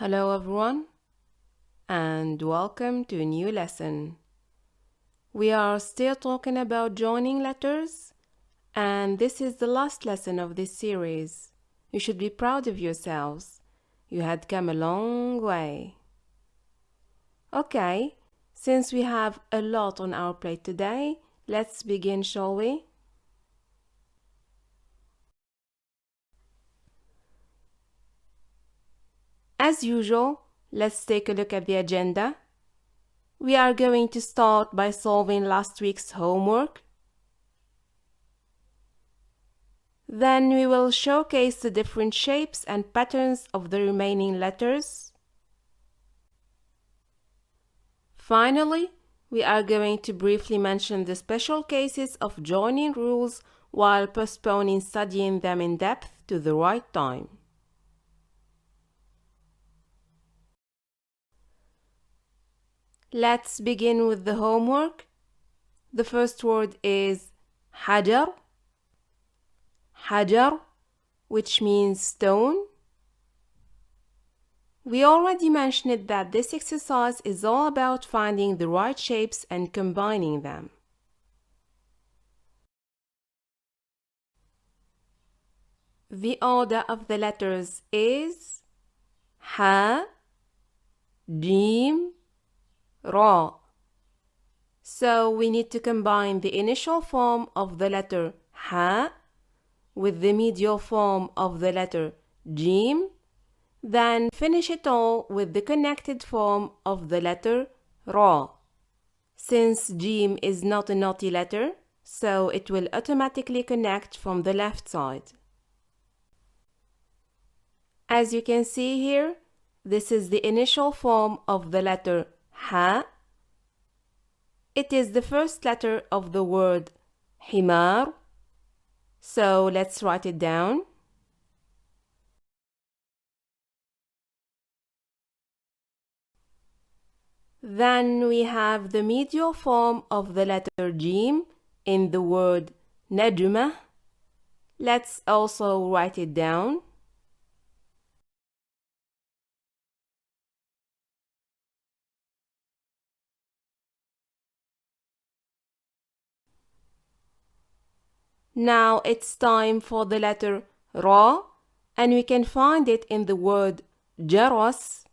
Hello everyone, and welcome to a new lesson. We are still talking about joining letters, and this is the last lesson of this series. You should be proud of yourselves. You had come a long way. Okay, since we have a lot on our plate today, let's begin, shall we? As usual, let's take a look at the agenda. We are going to start by solving last week's homework. Then we will showcase the different shapes and patterns of the remaining letters. Finally, we are going to briefly mention the special cases of joining rules while postponing studying them in depth to the right time. Let's begin with the homework. The first word is حجر. حجر, which means stone. We already mentioned that this exercise is all about finding the right shapes and combining them. The order of the letters is ح, جيم, را. So we need to combine the initial form of the letter ح with the medial form of the letter جيم, then finish it all with the connected form of the letter را. Since جيم is not a knotty letter, so it will automatically connect from the left side. As you can see here, this is the initial form of the letter ح. It is the first letter of the word حمار. So let's write it down. Then we have the medial form of the letter جيم in the word نجمة. Let's also write it down. Now it's time for the letter را, and we can find it in the word جرس.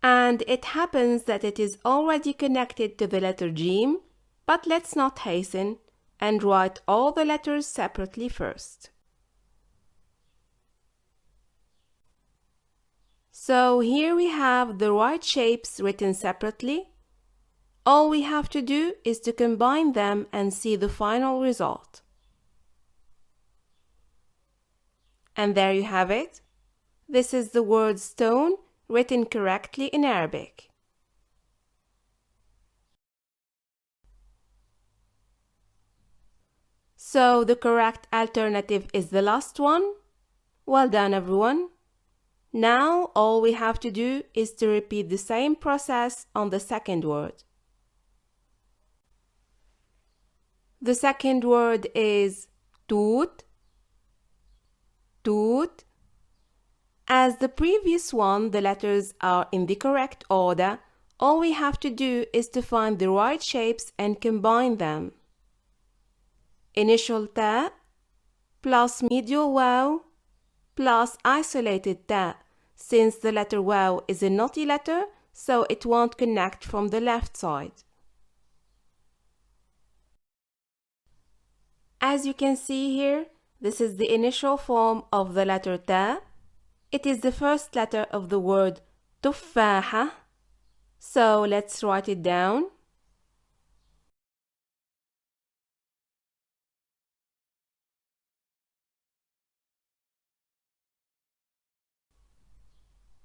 And it happens that it is already connected to the letter جيم, but let's not hasten and write all the letters separately first. So here we have the right shapes written separately. All we have to do is to combine them and see the final result. And there you have it. This is the word stone written correctly in Arabic. So the correct alternative is the last one. Well done, everyone. Now all we have to do is to repeat the same process on the second word. The second word is توت. توت. As the previous one, the letters are in the correct order. All we have to do is to find the right shapes and combine them. Initial ta plus medial waw plus isolated ta. Since the letter waw is a knotty letter, so it won't connect from the left side. As you can see here, this is the initial form of the letter ta. It is the first letter of the word تفاحة. So let's write it down.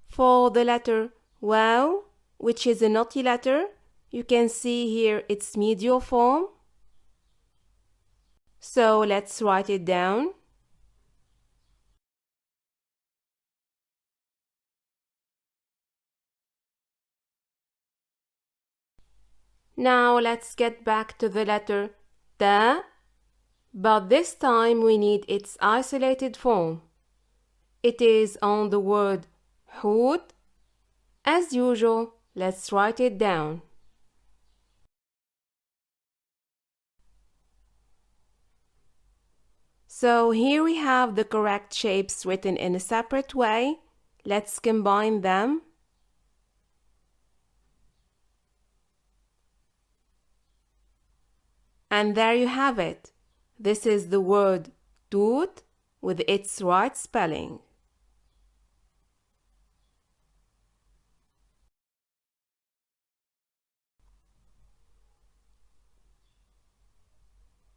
For the letter waw, which is a knotty letter, you can see here its medial form. So let's write it down. Now let's get back to the letter ta, but this time we need its isolated form. It is on the word حوت. As usual, let's write it down. So here we have the correct shapes written in a separate way. Let's combine them. And there you have it. This is the word توت with its right spelling.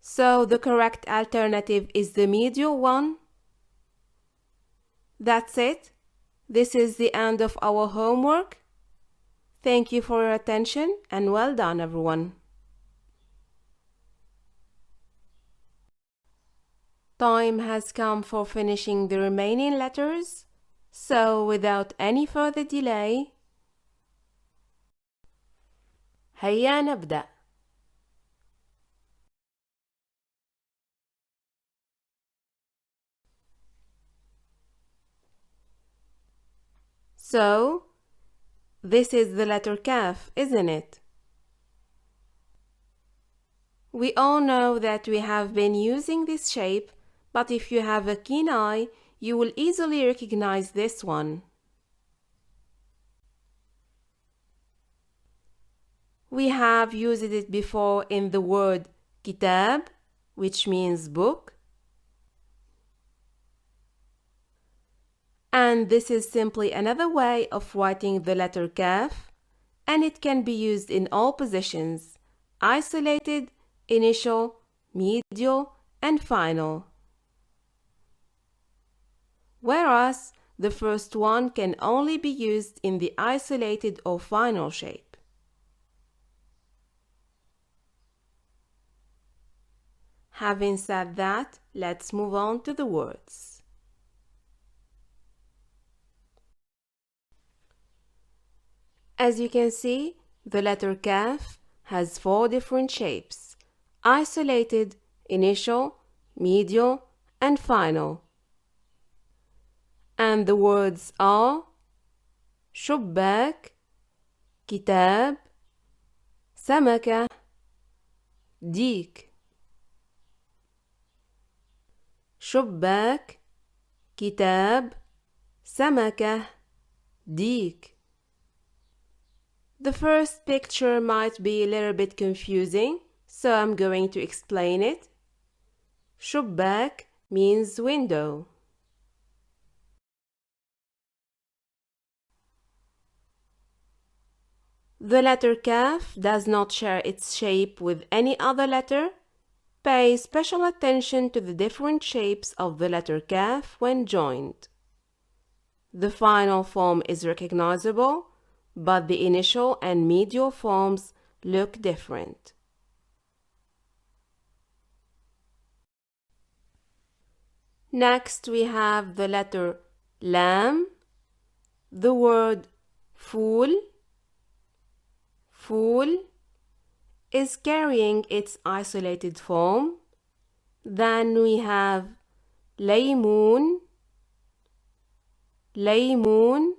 So the correct alternative is the medial one. That's it. This is the end of our homework. Thank you for your attention and well done, everyone. Time has come for finishing the remaining letters. So without any further delay, هيا نبدأ. So, this is the letter Kaf, isn't it? We all know that we have been using this shape, but if you have a keen eye, you will easily recognize this one. We have used it before in the word kitab, which means book. And this is simply another way of writing the letter Kaf, and it can be used in all positions: isolated, initial, medial, and final. Whereas the first one can only be used in the isolated or final shape. Having said that, let's move on to the words. As you can see, the letter Kaf has 4 different shapes: isolated, initial, medial, and final. And the words are شباك, كتاب, سمكة, ديك. شباك, كتاب, سمكة, ديك. The first picture might be a little bit confusing, so I'm going to explain it. شباك means window. The letter Kaf does not share its shape with any other letter. Pay special attention to the different shapes of the letter Kaf when joined. The final form is recognizable, but the initial and medial forms look different. Next, we have the letter Lam, the word Fool. Fool is carrying its isolated form. Then we have Laymoon. Laymoon.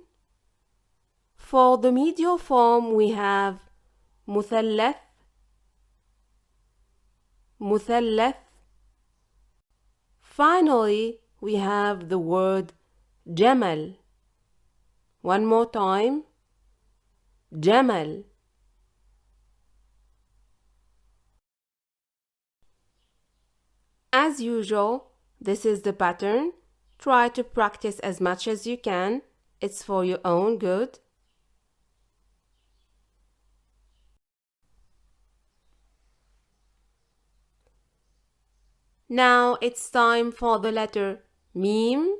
For the medial form, we have مثلث. مثلث. Finally, we have the word Jamal. One more time. Jamal. As usual, this is the pattern. Try to practice as much as you can. It's for your own good. Now it's time for the letter Mim.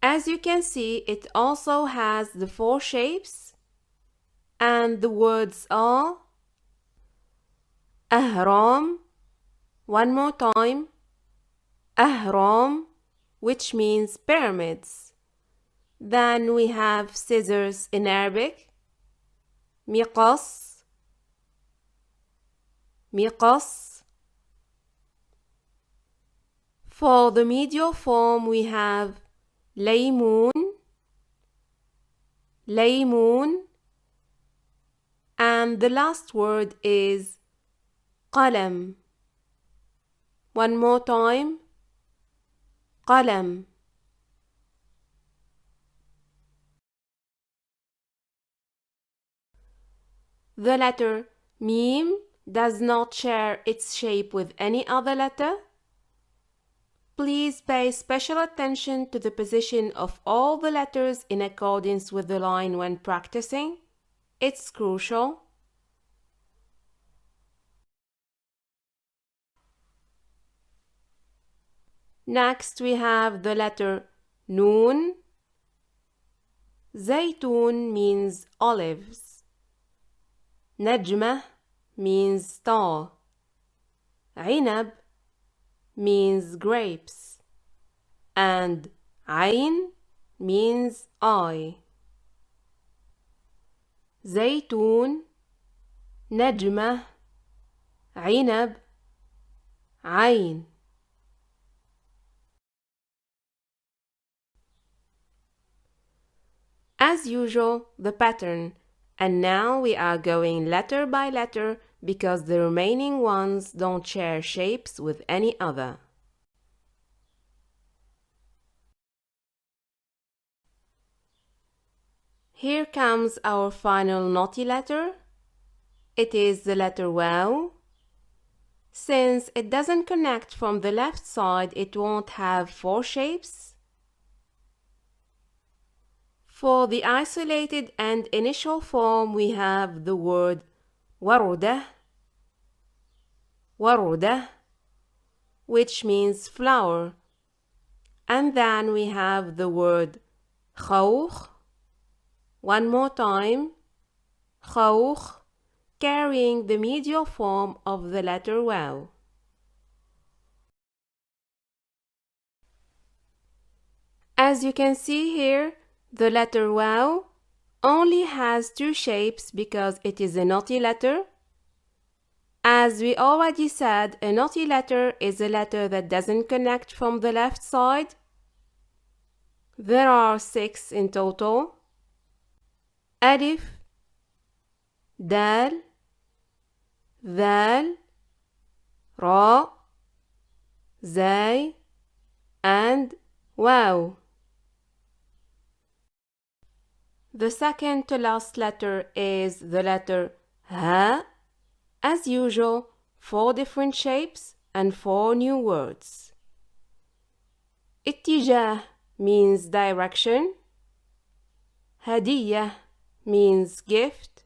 As you can see, it also has the 4 shapes, and the words are Ahram. One more time. Ahram, which means pyramids. Then we have scissors in Arabic. Miqas. Miqas. For the medial form we have ليمون, ليمون, and the last word is قلم. One more time, قلم. The letter ميم does not share its shape with any other letter. Please pay special attention to the position of all the letters in accordance with the line when practicing. It's crucial. Next we have the letter نون. زيتون means olives. نجمة means star. عنب means grapes. And عين means eye. زيتون, نجمة, عنب, عين. As usual, the pattern, and now we are going letter by letter because the remaining ones don't share shapes with any other. Here comes our final naughty letter. It is the letter واو. Since it doesn't connect from the left side, it won't have 4 shapes. For the isolated and initial form, we have the word وردة, وردة, which means flower. And then we have the word خوخ. One more time, خوخ, carrying the medial form of the letter واو. As you can see here, the letter واو only has 2 shapes because it is a naughty letter. As we already said, a naughty letter is a letter that doesn't connect from the left side. There are 6 in total. ألف, دال, ذال, راء, زاي, and واو. The second to last letter is the letter ها. As usual, 4 different shapes and 4 new words. اتجاه means direction. هدية means gift.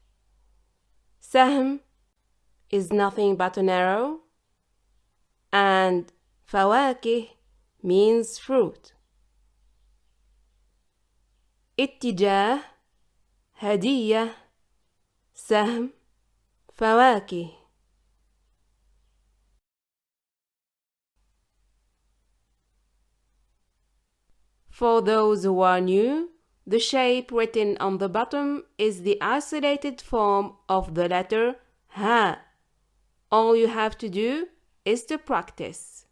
سهم is nothing but an arrow. And فواكه means fruit. اتجاه, هدية, سهم, فواكه. For those who are new, the shape written on the bottom is the isolated form of the letter ها. All you have to do is to practice.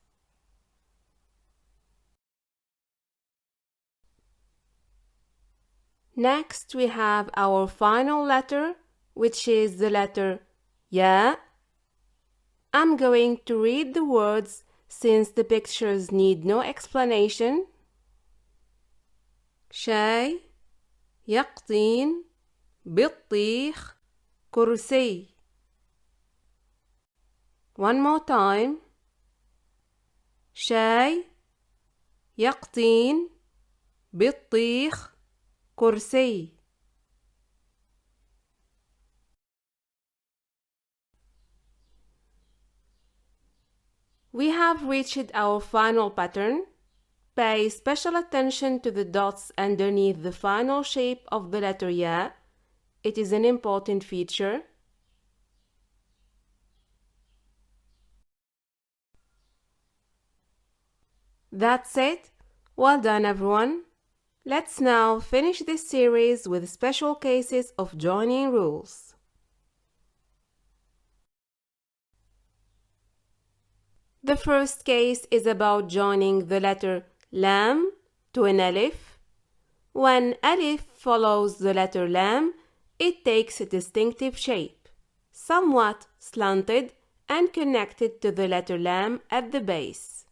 Next, we have our final letter, which is the letter يا. I'm going to read the words since the pictures need no explanation. شاي, يقطين, بطيخ, كرسي. One more time. شاي, يقطين, بطيخ, كرسي. We have reached our final pattern. Pay special attention to the dots underneath the final shape of the letter يا. It is an important feature. That's it. Well done, everyone. Let's now finish this series with special cases of joining rules. The first case is about joining the letter lam to an alif. When alif follows the letter lam, it takes a distinctive shape, somewhat slanted and connected to the letter lam at the base.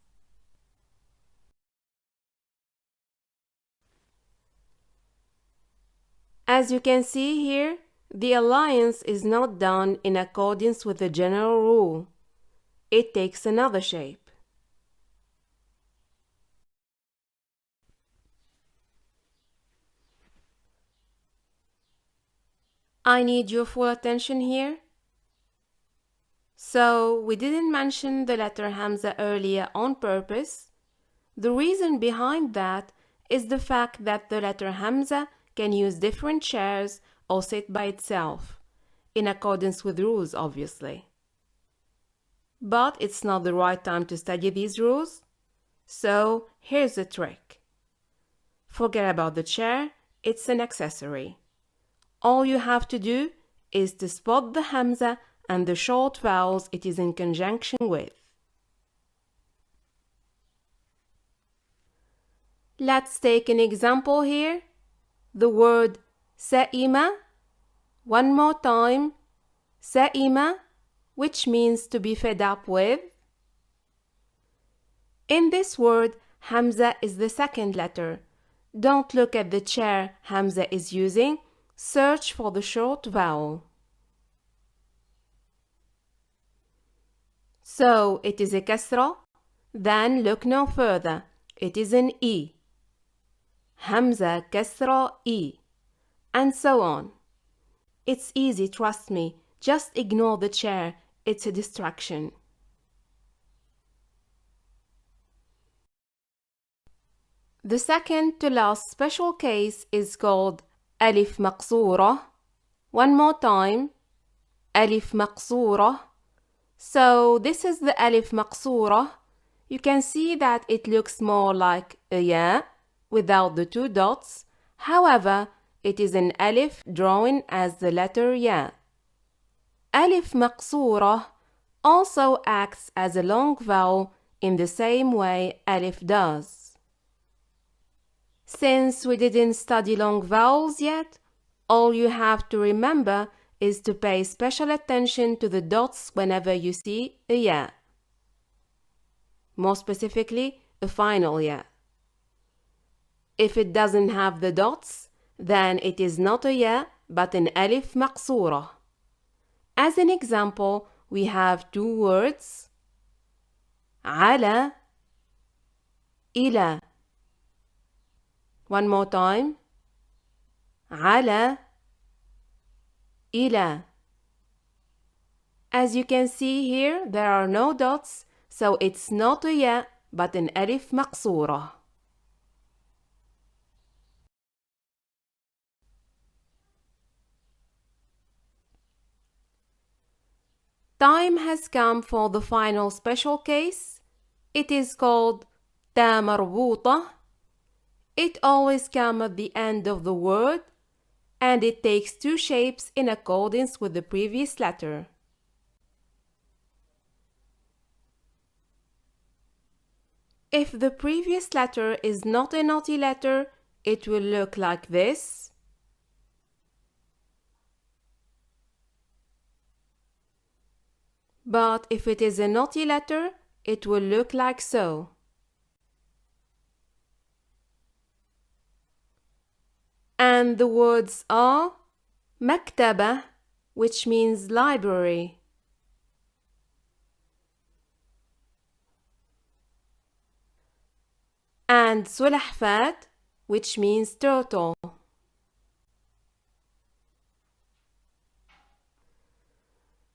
As you can see here, the alliance is not done in accordance with the general rule. It takes another shape. I need your full attention here. So, we didn't mention the letter Hamza earlier on purpose. The reason behind that is the fact that the letter Hamza can use different chairs or sit by itself, in accordance with rules, obviously. But it's not the right time to study these rules. So, here's the trick. Forget about the chair, it's an accessory. All you have to do is to spot the Hamza and the short vowels it is in conjunction with. Let's take an example here. The word sa'ima. One more time. Sa'ima, which means to be fed up with. In this word, Hamza is the second letter. Don't look at the chair Hamza is using. Search for the short vowel. So it is a kasra. Then look no further. It is an E. Hamza kasra E. And so on. It's easy, trust me. Just ignore the chair. It's a distraction. The second to last special case is called alif maqsoora. One more time. Alif maqsoora. So this is the alif maqsoora. You can see that it looks more like a ya without the two dots. However, it is an alif drawn as the letter ya. Alif maqsoora also acts as a long vowel in the same way alif does. Since we didn't study long vowels yet, all you have to remember is to pay special attention to the dots whenever you see a ya. More specifically, a final ya. If it doesn't have the dots, then it is not a ya but an alif maqsoora. As an example, we have two words, ala, ila. One more time, ala, ila. As you can see here, there are no dots, so it's not a ya but an alif maqsoora. Time has come for the final special case. It is called ta marbuta. It always comes at the end of the word, and it takes two shapes in accordance with the previous letter. If the previous letter is not a naughty letter, it will look like this. But if it is a naughty letter, it will look like so. And the words are maktaba, which means library, and sulahfat, which means turtle.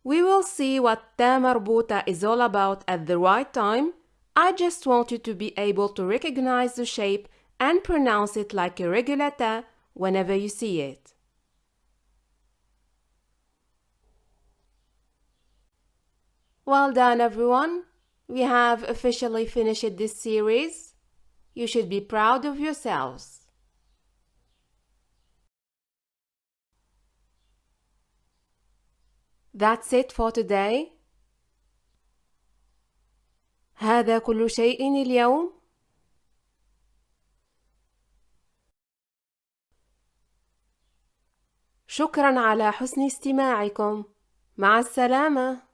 We will see what ta marbuta is all about at the right time. I just want you to be able to recognize the shape and pronounce it like a regular ta whenever you see it. Well done, everyone. We have officially finished this series. You should be proud of yourselves. That's it for today. هذا كل شيء اليوم؟ شكرا على حسن استماعكم. مع السلامة.